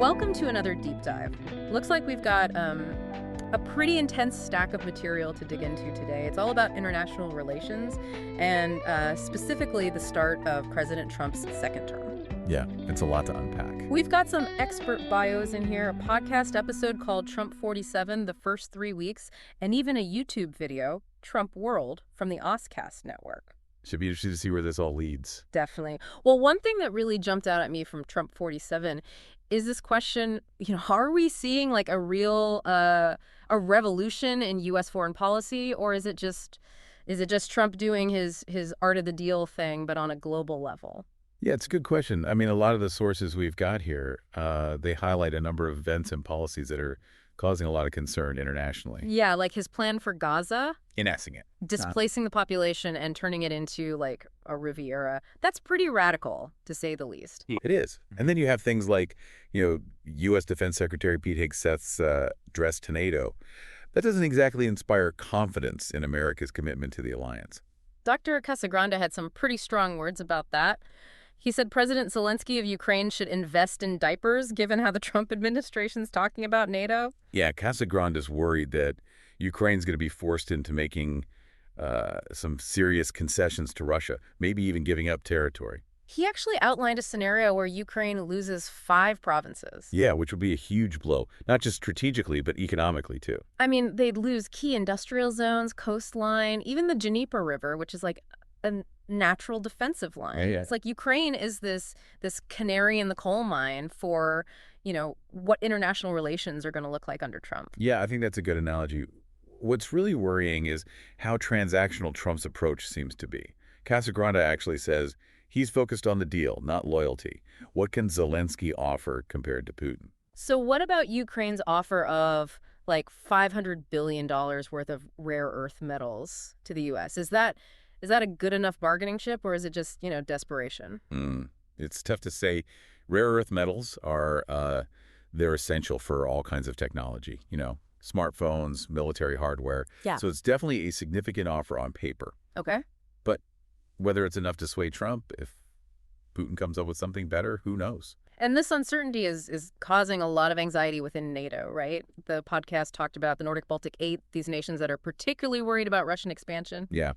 Welcome to another deep dive. Looks like we've got a pretty intense stack of material to dig into today. It's all about international relations and specifically the start of President Trump's second term. Yeah, it's a lot to unpack. We've got some expert bios in here, a podcast episode called Trump 47, the first 3 weeks, and even a YouTube video, Trump World, from the Oscast network. Should be interesting to see where this all leads. Definitely. Well, one thing that really jumped out at me from Trump 47 is this question, are we seeing like a real a revolution in U.S. foreign policy, or is it just Trump doing his art of the deal thing, but on a global level? Yeah, it's a good question. I mean, a lot of the sources we've got here, they highlight a number of events and policies that are causing a lot of concern internationally. Yeah, like his plan for Gaza, Enacting it. displacing the population and turning it into like a Riviera. That's pretty radical, to say the least. It is. And then you have things like, U.S. Defense Secretary Pete Hegseth's address to NATO. That doesn't exactly inspire confidence in America's commitment to the alliance. Dr. Casagranda had some pretty strong words about that. He said President Zelensky of Ukraine should invest in diapers, given how the Trump administration's talking about NATO. Yeah, Casagranda's worried that Ukraine's going to be forced into making some serious concessions to Russia, maybe even giving up territory. He actually outlined a scenario where Ukraine loses 5 provinces. Yeah, which would be a huge blow, not just strategically, but economically, too. I mean, they'd lose key industrial zones, coastline, even the Dnieper River, which is like a natural defensive line. Yeah. It's like Ukraine is this canary in the coal mine for, what international relations are going to look like under Trump. Yeah, I think that's a good analogy. What's really worrying is how transactional Trump's approach seems to be. Casagranda actually says he's focused on the deal, not loyalty. What can Zelensky offer compared to Putin? So what about Ukraine's offer of like $500 billion worth of rare earth metals to the U.S.? Is that a good enough bargaining chip, or is it just, desperation? It's tough to say. Rare earth metals are they're essential for all kinds of technology, smartphones, military hardware. Yeah. So it's definitely a significant offer on paper. Okay. But whether it's enough to sway Trump, if Putin comes up with something better, who knows? And this uncertainty is causing a lot of anxiety within NATO, right? The podcast talked about the Nordic Baltic 8, these nations that are particularly worried about Russian expansion. Yeah.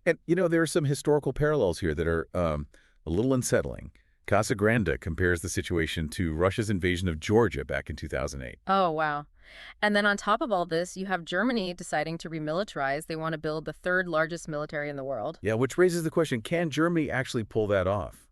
And, there are some historical parallels here that are a little unsettling. Casagranda compares the situation to Russia's invasion of Georgia back in 2008. Oh, wow. And then on top of all this, you have Germany deciding to remilitarize. They want to build the 3rd largest military in the world. Yeah, which raises the question, can Germany actually pull that off?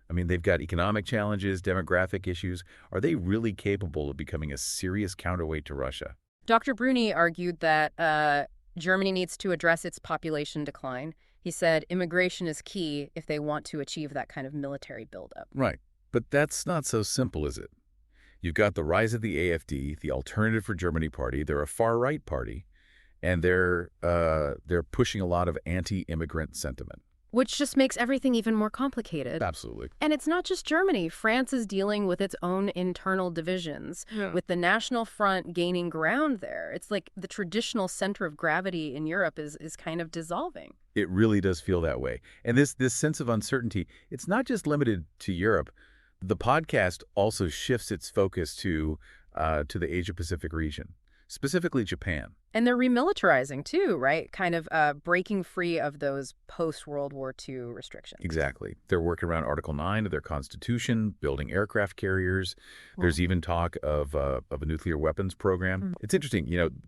I mean, they've got economic challenges, demographic issues. Are they really capable of becoming a serious counterweight to Russia? Dr. Bruni argued that Germany needs to address its population decline. He said immigration is key if they want to achieve that kind of military buildup. Right. But that's not so simple, is it? You've got the rise of the AfD, the Alternative for Germany party. They're a far-right party, and they're pushing a lot of anti-immigrant sentiment. Which just makes everything even more complicated. Absolutely. And it's not just Germany. France is dealing with its own internal divisions, with the National Front gaining ground there. It's like the traditional center of gravity in Europe is kind of dissolving. It really does feel that way. And this sense of uncertainty, it's not just limited to Europe. The podcast also shifts its focus to the Asia-Pacific region, specifically Japan. And they're remilitarizing too, right? Kind of breaking free of those post-World War II restrictions. Exactly. They're working around Article 9 of their constitution, building aircraft carriers. There's even talk of a nuclear weapons program. It's interesting,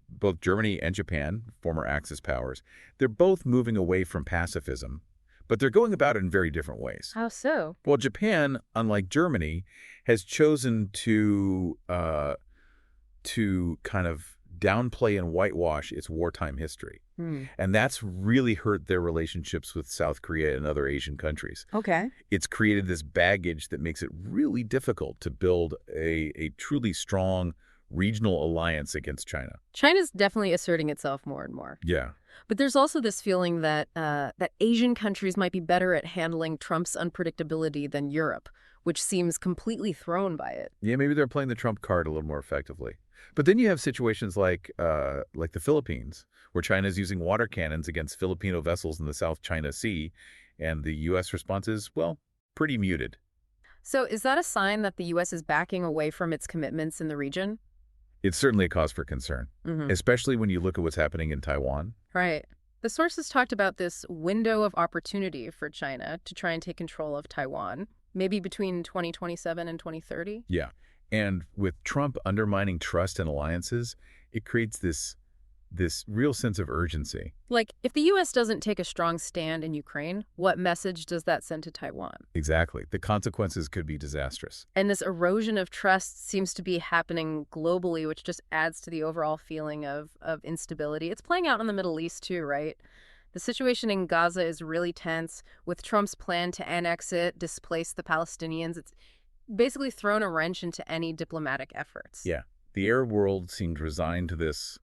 both Germany and Japan, former Axis powers, they're both moving away from pacifism, but they're going about it in very different ways. How so? Well, Japan, unlike Germany, has chosen to kind of downplay and whitewash its wartime history. And that's really hurt their relationships with South Korea and other Asian countries. Okay. It's created this baggage that makes it really difficult to build a truly strong regional alliance against China. China's definitely asserting itself more and more. Yeah. But there's also this feeling that Asian countries might be better at handling Trump's unpredictability than Europe, which seems completely thrown by it. Yeah, maybe they're playing the Trump card a little more effectively. But then you have situations like the Philippines, where China is using water cannons against Filipino vessels in the South China Sea, and the U.S. response is, well, pretty muted. So is that a sign that the U.S. is backing away from its commitments in the region? It's certainly a cause for concern, Hmm. especially when you look at what's happening in Taiwan. Right. The sources talked about this window of opportunity for China to try and take control of Taiwan, maybe between 2027 and 2030. Yeah. And with Trump undermining trust and alliances, it creates this real sense of urgency. Like, if the U.S. doesn't take a strong stand in Ukraine, what message does that send to Taiwan? Exactly. The consequences could be disastrous. And this erosion of trust seems to be happening globally, which just adds to the overall feeling of instability. It's playing out in the Middle East too, right? The situation in Gaza is really tense, with Trump's plan to annex it, displace the Palestinians. It's basically thrown a wrench into any diplomatic efforts. Yeah. The Arab world seemed resigned to this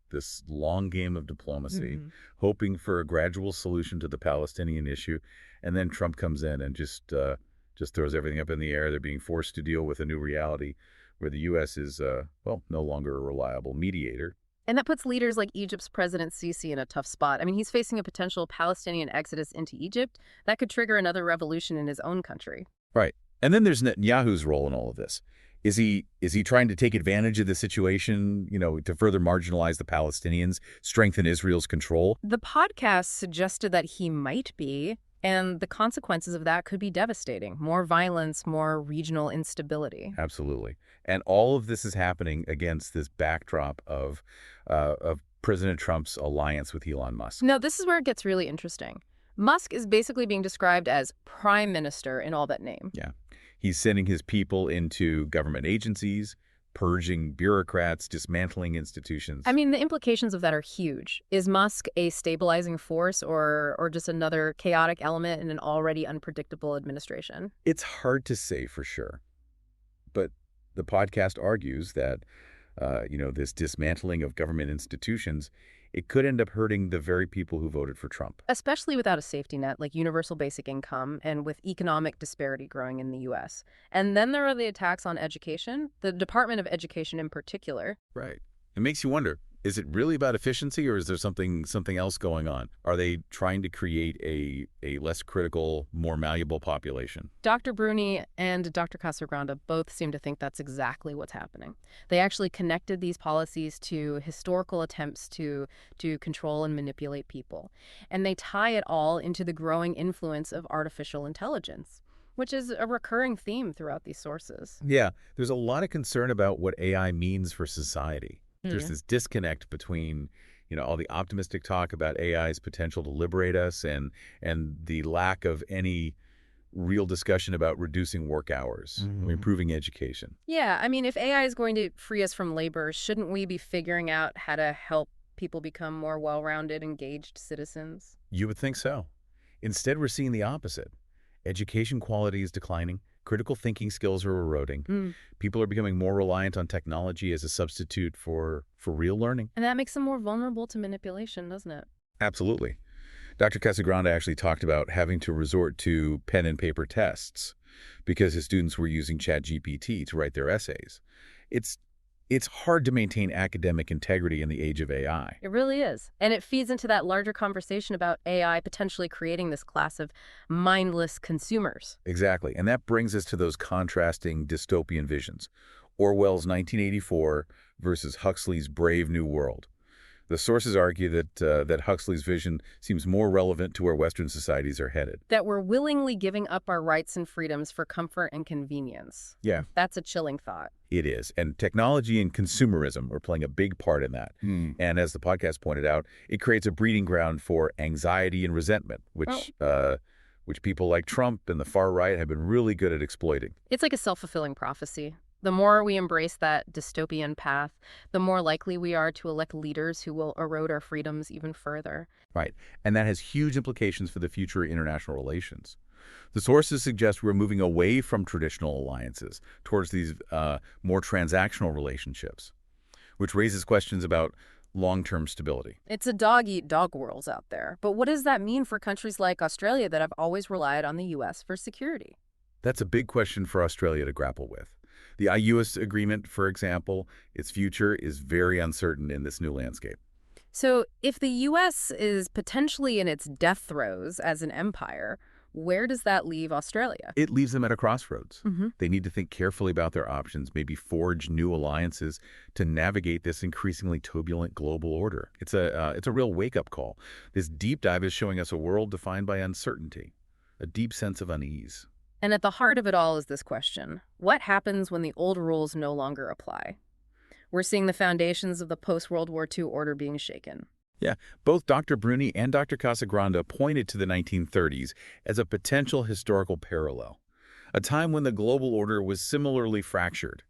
long game of diplomacy, hoping for a gradual solution to the Palestinian issue, and then Trump comes in and just throws everything up in the air. They're being forced to deal with a new reality where the U.S. is, well, no longer a reliable mediator. And that puts leaders like Egypt's President Sisi in a tough spot. I mean, he's facing a potential Palestinian exodus into Egypt that could trigger another revolution in his own country. Right. And then there's Netanyahu's role in all of this. Is he trying to take advantage of the situation, to further marginalize the Palestinians, strengthen Israel's control? The podcast suggested that he might be, and the consequences of that could be devastating. More violence, more regional instability. Absolutely. And all of this is happening against this backdrop of President Trump's alliance with Elon Musk. No, this is where it gets really interesting. Musk is basically being described as prime minister in all but name. Yeah. He's sending his people into government agencies, purging bureaucrats, dismantling institutions. I mean, the implications of that are huge. Is Musk a stabilizing force or just another chaotic element in an already unpredictable administration? It's hard to say for sure. But the podcast argues that, this dismantling of government institutions, it could end up hurting the very people who voted for Trump. Especially without a safety net like universal basic income and with economic disparity growing in the U.S. And then there are the attacks on education, the Department of Education in particular. Right. It makes you wonder, is it really about efficiency or is there something else going on? Are they trying to create a less critical, more malleable population? Dr. Bruni and Dr. Casagranda both seem to think that's exactly what's happening. They actually connected these policies to historical attempts to control and manipulate people. And they tie it all into the growing influence of artificial intelligence, which is a recurring theme throughout these sources. Yeah, there's a lot of concern about what AI means for society. There's this disconnect between, all the optimistic talk about AI's potential to liberate us and the lack of any real discussion about reducing work hours, or improving education. Yeah, I mean, if AI is going to free us from labor, shouldn't we be figuring out how to help people become more well-rounded, engaged citizens? You would think so. Instead, we're seeing the opposite. Education quality is declining. Critical thinking skills are eroding. People are becoming more reliant on technology as a substitute for real learning. And that makes them more vulnerable to manipulation, doesn't it? Absolutely. Dr. Casagranda actually talked about having to resort to pen and paper tests because his students were using ChatGPT to write their essays. It's hard to maintain academic integrity in the age of AI. It really is. And it feeds into that larger conversation about AI potentially creating this class of mindless consumers. Exactly. And that brings us to those contrasting dystopian visions. Orwell's 1984 versus Huxley's Brave New World. The sources argue that Huxley's vision seems more relevant to where Western societies are headed. That we're willingly giving up our rights and freedoms for comfort and convenience. Yeah. That's a chilling thought. It is. And technology and consumerism are playing a big part in that. And as the podcast pointed out, it creates a breeding ground for anxiety and resentment, which people like Trump and the far right have been really good at exploiting. It's like a self-fulfilling prophecy. The more we embrace that dystopian path, the more likely we are to elect leaders who will erode our freedoms even further. Right. And that has huge implications for the future of international relations. The sources suggest we're moving away from traditional alliances towards these more transactional relationships, which raises questions about long-term stability. It's a dog-eat-dog world out there. But what does that mean for countries like Australia that have always relied on the U.S. for security? That's a big question for Australia to grapple with. The IUS agreement, for example, its future is very uncertain in this new landscape. So if the U.S. is potentially in its death throes as an empire, Where does that leave Australia? It leaves them at a crossroads. Hmm. They need to think carefully about their options, maybe forge new alliances to navigate this increasingly turbulent global order. It's a real wake-up call. This deep dive is showing us a world defined by uncertainty, a deep sense of unease. And at the heart of it all is this question: what happens when the old rules no longer apply? We're seeing the foundations of the post-World War II order being shaken. Yeah, both Dr. Bruni and Dr. Casagranda pointed to the 1930s as a potential historical parallel, a time when the global order was similarly fractured,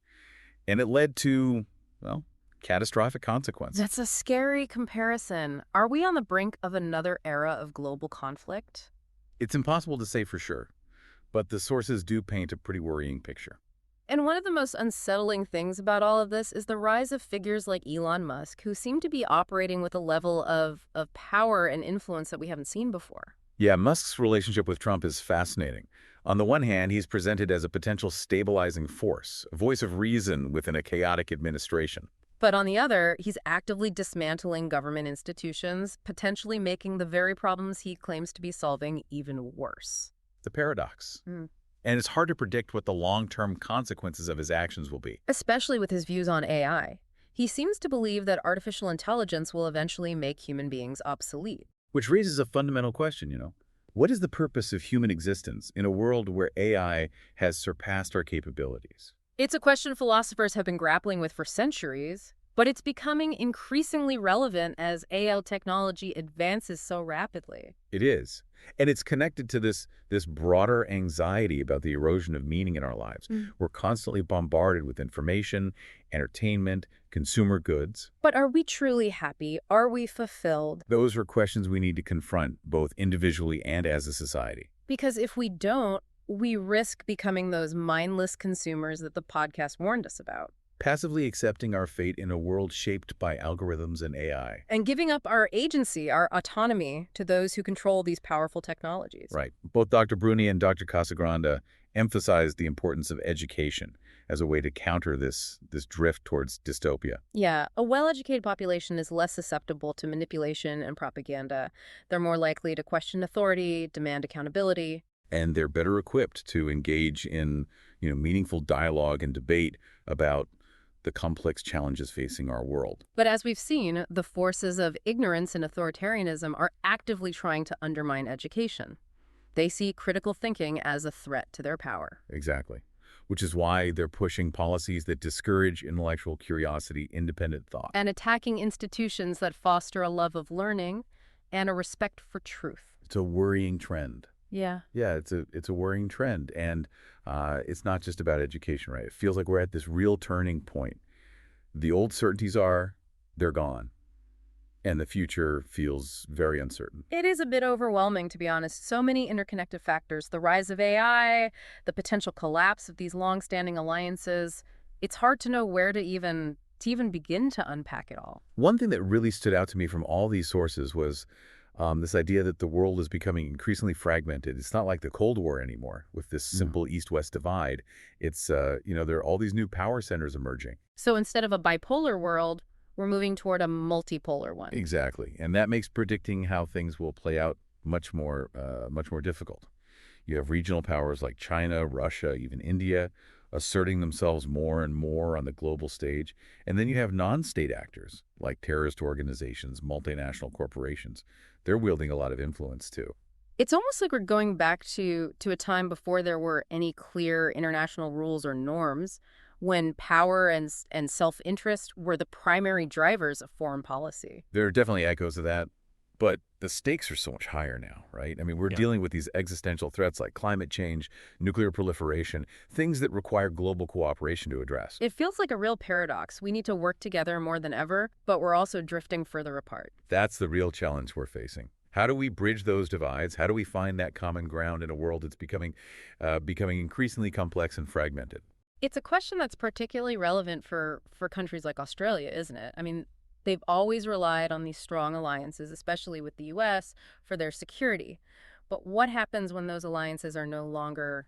and it led to, well, catastrophic consequences. That's a scary comparison. Are we on the brink of another era of global conflict? It's impossible to say for sure, but the sources do paint a pretty worrying picture. And one of the most unsettling things about all of this is the rise of figures like Elon Musk, who seem to be operating with a level of power and influence that we haven't seen before. Yeah, Musk's relationship with Trump is fascinating. On the one hand, he's presented as a potential stabilizing force, a voice of reason within a chaotic administration. But on the other, he's actively dismantling government institutions, potentially making the very problems he claims to be solving even worse. The paradox. And it's hard to predict what the long-term consequences of his actions will be. Especially with his views on AI. He seems to believe that artificial intelligence will eventually make human beings obsolete. Which raises a fundamental question. What is the purpose of human existence in a world where AI has surpassed our capabilities? It's a question philosophers have been grappling with for centuries, but it's becoming increasingly relevant as AI technology advances so rapidly. It is. And it's connected to this broader anxiety about the erosion of meaning in our lives. We're constantly bombarded with information, entertainment, consumer goods. But are we truly happy? Are we fulfilled? Those are questions we need to confront, both individually and as a society. Because if we don't, we risk becoming those mindless consumers that the podcast warned us about. Passively accepting our fate in a world shaped by algorithms and AI. And giving up our agency, our autonomy, to those who control these powerful technologies. Right. Both Dr. Bruni and Dr. Casagranda emphasized the importance of education as a way to counter this drift towards dystopia. Yeah, a well-educated population is less susceptible to manipulation and propaganda. They're more likely to question authority, demand accountability. And they're better equipped to engage in, meaningful dialogue and debate about the complex challenges facing our world. But as we've seen, the forces of ignorance and authoritarianism are actively trying to undermine education. They see critical thinking as a threat to their power. Exactly. Which is why they're pushing policies that discourage intellectual curiosity, independent thought. And attacking institutions that foster a love of learning and a respect for truth. It's a worrying trend. Yeah. Yeah, it's a worrying trend. And it's not just about education, right? It feels like we're at this real turning point. The old certainties they're gone. And the future feels very uncertain. It is a bit overwhelming, to be honest. So many interconnected factors. The rise of AI, the potential collapse of these long-standing alliances. It's hard to know where to even begin to unpack it all. One thing that really stood out to me from all these sources was this idea that the world is becoming increasingly fragmented. It's not like the Cold War anymore with this simple East-West divide. It's, there are all these new power centers emerging. So instead of a bipolar world, we're moving toward a multipolar one. Exactly. And that makes predicting how things will play out much more difficult. You have regional powers like China, Russia, even India, asserting themselves more and more on the global stage. And then you have non-state actors like terrorist organizations, multinational corporations. They're wielding a lot of influence too. It's almost like we're going back to a time before there were any clear international rules or norms, when power and self-interest were the primary drivers of foreign policy. There are definitely echoes of that, but the stakes are so much higher now, right? I mean, we're dealing with these existential threats like climate change, nuclear proliferation, things that require global cooperation to address. It feels like a real paradox. We need to work together more than ever, but we're also drifting further apart. That's the real challenge we're facing. How do we bridge those divides? How do we find that common ground in a world that's becoming increasingly complex and fragmented? It's a question that's particularly relevant for countries like Australia, isn't it? I mean, they've always relied on these strong alliances, especially with the U.S., for their security. But what happens when those alliances are no longer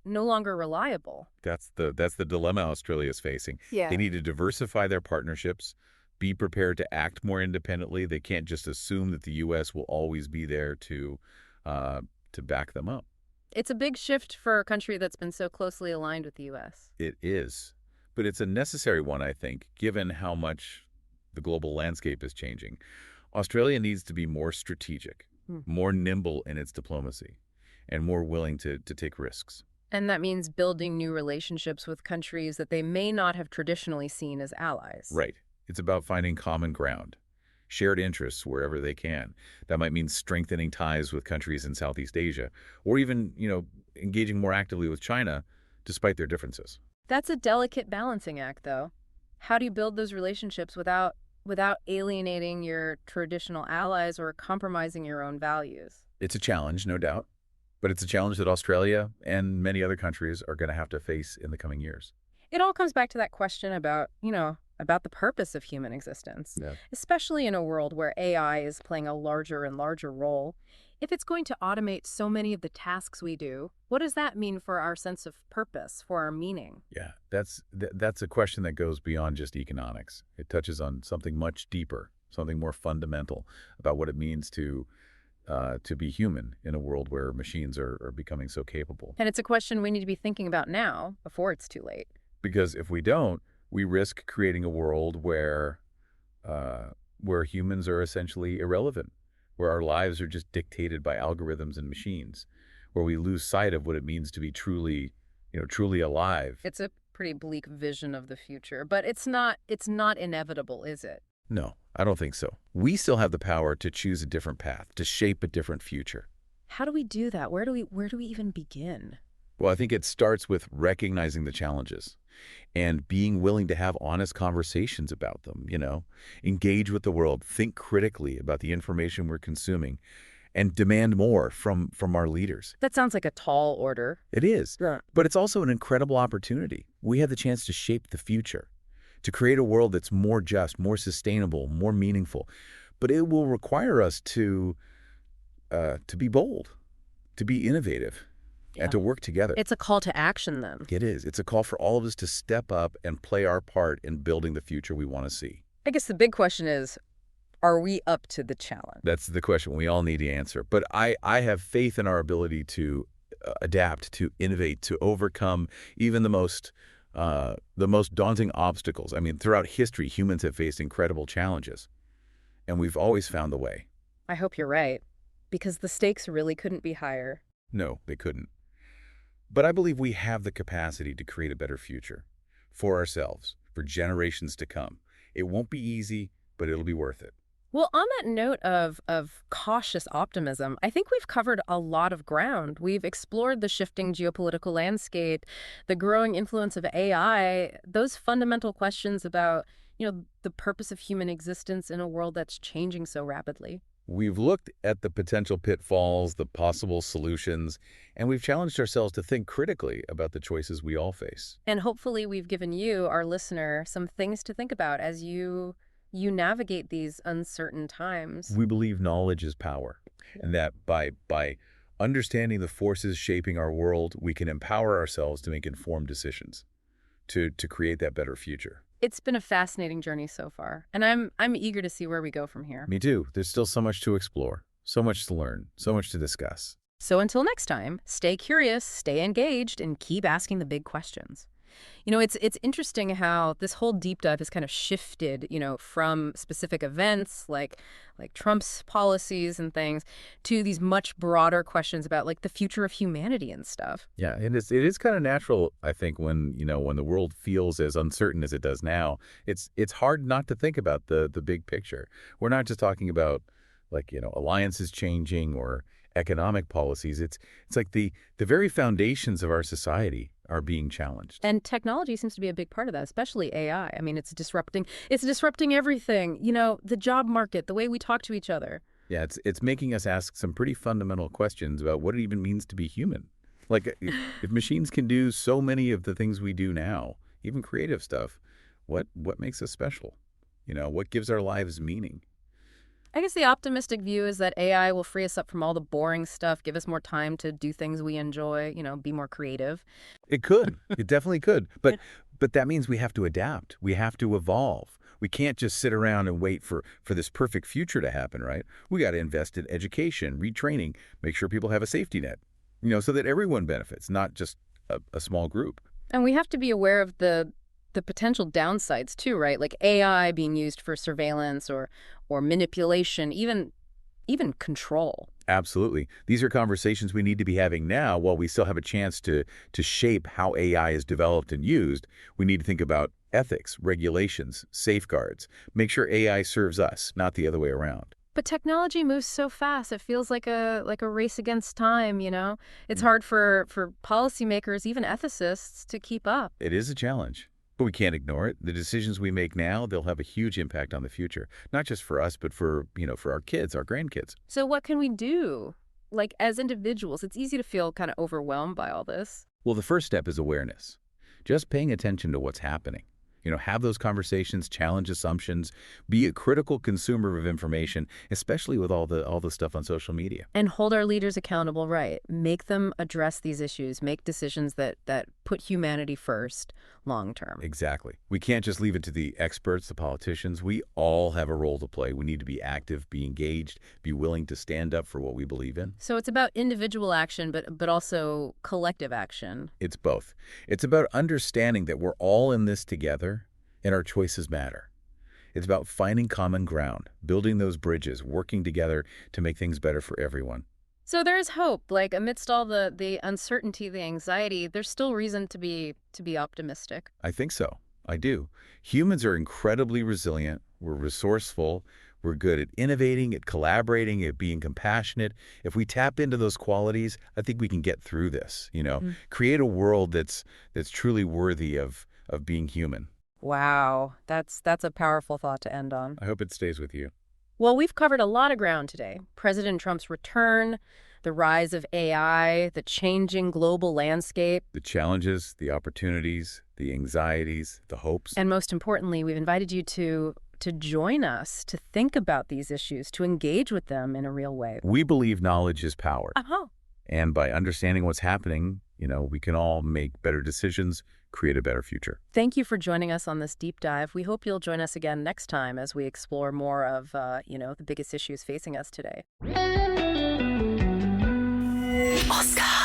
reliable? That's the dilemma Australia is facing. Yeah. They need to diversify their partnerships, be prepared to act more independently. They can't just assume that the U.S. will always be there to to back them up. It's a big shift for a country that's been so closely aligned with the U.S. It is. But it's a necessary one, I think, given how much the global landscape is changing. Australia needs to be more strategic, Hmm. more nimble in its diplomacy, and more willing to take risks. And that means building new relationships with countries that they may not have traditionally seen as allies. Right. It's about finding common ground, shared interests wherever they can. That might mean strengthening ties with countries in Southeast Asia, or even, engaging more actively with China, despite their differences. That's a delicate balancing act, though. How do you build those relationships without alienating your traditional allies or compromising your own values? It's a challenge, no doubt, but it's a challenge that Australia and many other countries are going to have to face in the coming years. It all comes back to that question about the purpose of human existence, Yeah. especially in a world where AI is playing a larger and larger role. If it's going to automate so many of the tasks we do, what does that mean for our sense of purpose, for our meaning? Yeah, that's a question that goes beyond just economics. It touches on something much deeper, something more fundamental about what it means to be human in a world where machines are becoming so capable. And it's a question we need to be thinking about now, before it's too late. Because if we don't, we risk creating a world where humans are essentially irrelevant, where our lives are just dictated by algorithms and machines, where we lose sight of what it means to be truly alive. It's a pretty bleak vision of the future, but it's not inevitable, is it? No, I don't think so. We still have the power to choose a different path, to shape a different future. How do we do that? Where do we even begin? Well, I think it starts with recognizing the challenges and being willing to have honest conversations about them, engage with the world, think critically about the information we're consuming, and demand more from our leaders. That sounds like a tall order. It is, Yeah. but it's also an incredible opportunity. We have the chance to shape the future, to create a world that's more just, more sustainable, more meaningful. But it will require us to be bold, to be innovative, Yeah. and to work together. It's a call to action then. It is. It's a call for all of us to step up and play our part in building the future we want to see. I guess the big question is, are we up to the challenge? That's the question we all need to answer. But I have faith in our ability to adapt, to innovate, to overcome even the most daunting obstacles. I mean, throughout history, humans have faced incredible challenges, and we've always found the way. I hope you're right, because the stakes really couldn't be higher. No, they couldn't. But I believe we have the capacity to create a better future for ourselves, for generations to come. It won't be easy, but it'll be worth it. Well, on that note of cautious optimism, I think we've covered a lot of ground. We've explored the shifting geopolitical landscape, the growing influence of AI, those fundamental questions about, the purpose of human existence in a world that's changing so rapidly. We've looked at the potential pitfalls, the possible solutions, and we've challenged ourselves to think critically about the choices we all face. And hopefully we've given you, our listener, some things to think about as you navigate these uncertain times. We believe knowledge is power, and that by understanding the forces shaping our world, we can empower ourselves to make informed decisions, to create that better future. It's been a fascinating journey so far, and I'm eager to see where we go from here. Me too. There's still so much to explore, so much to learn, so much to discuss. So until next time, stay curious, stay engaged, and keep asking the big questions. It's interesting how this whole deep dive has kind of shifted, from specific events like Trump's policies and things to these much broader questions about like the future of humanity and stuff. Yeah, it is kind of natural, I think, when the world feels as uncertain as it does now. It's hard not to think about the big picture. We're not just talking about alliances changing or economic policies. It's like the very foundations of our society are being challenged. And technology seems to be a big part of that, especially AI. I mean, it's disrupting everything, the job market, the way we talk to each other. Yeah, it's making us ask some pretty fundamental questions about what it even means to be human. Like, if machines can do so many of the things we do now, even creative stuff, what makes us special? What gives our lives meaning? I guess the optimistic view is that AI will free us up from all the boring stuff, give us more time to do things we enjoy, be more creative. It could. It definitely could. But It- but that means we have to adapt. We have to evolve. We can't just sit around and wait for this perfect future to happen, right? We got to invest in education, retraining, make sure people have a safety net, so that everyone benefits, not just a small group. And we have to be aware of the potential downsides too, right? Like AI being used for surveillance or manipulation, even control. Absolutely. These are conversations we need to be having now while we still have a chance to shape how AI is developed and used. We need to think about ethics, regulations, safeguards. Make sure AI serves us, not the other way around. But technology moves so fast. It feels like a race against time. It's Mm. hard for policymakers, even ethicists, to keep up. It is a challenge, but we can't ignore it. The decisions we make now, they'll have a huge impact on the future, not just for us, but for our kids, our grandkids. So what can we do? Like as individuals, it's easy to feel kind of overwhelmed by all this. Well, the first step is awareness. Just paying attention to what's happening. Have those conversations, challenge assumptions, be a critical consumer of information, especially with all the stuff on social media. And hold our leaders accountable, right? Make them address these issues, make decisions that put humanity first long term. Exactly. We can't just leave it to the experts, the politicians. We all have a role to play. We need to be active, be engaged, be willing to stand up for what we believe in. So it's about individual action, but also collective action. It's both. It's about understanding that we're all in this together and our choices matter. It's about finding common ground, building those bridges, working together to make things better for everyone. So there is hope. Like amidst all the uncertainty, the anxiety, there's still reason to be optimistic. I think so. I do. Humans are incredibly resilient. We're resourceful. We're good at innovating, at collaborating, at being compassionate. If we tap into those qualities, I think we can get through this. Create a world that's truly worthy of being human. Wow, that's a powerful thought to end on. I hope it stays with you. Well, we've covered a lot of ground today. President Trump's return, the rise of AI, the changing global landscape, The challenges, the opportunities, the anxieties, the hopes. and most importantly, we've invited you to join us, to think about these issues, to engage with them in a real way. We believe knowledge is power. Uh-huh. And by understanding what's happening, we can all make better decisions, create a better future. Thank you for joining us on this deep dive. We hope you'll join us again next time as we explore more of, the biggest issues facing us today. Oscar.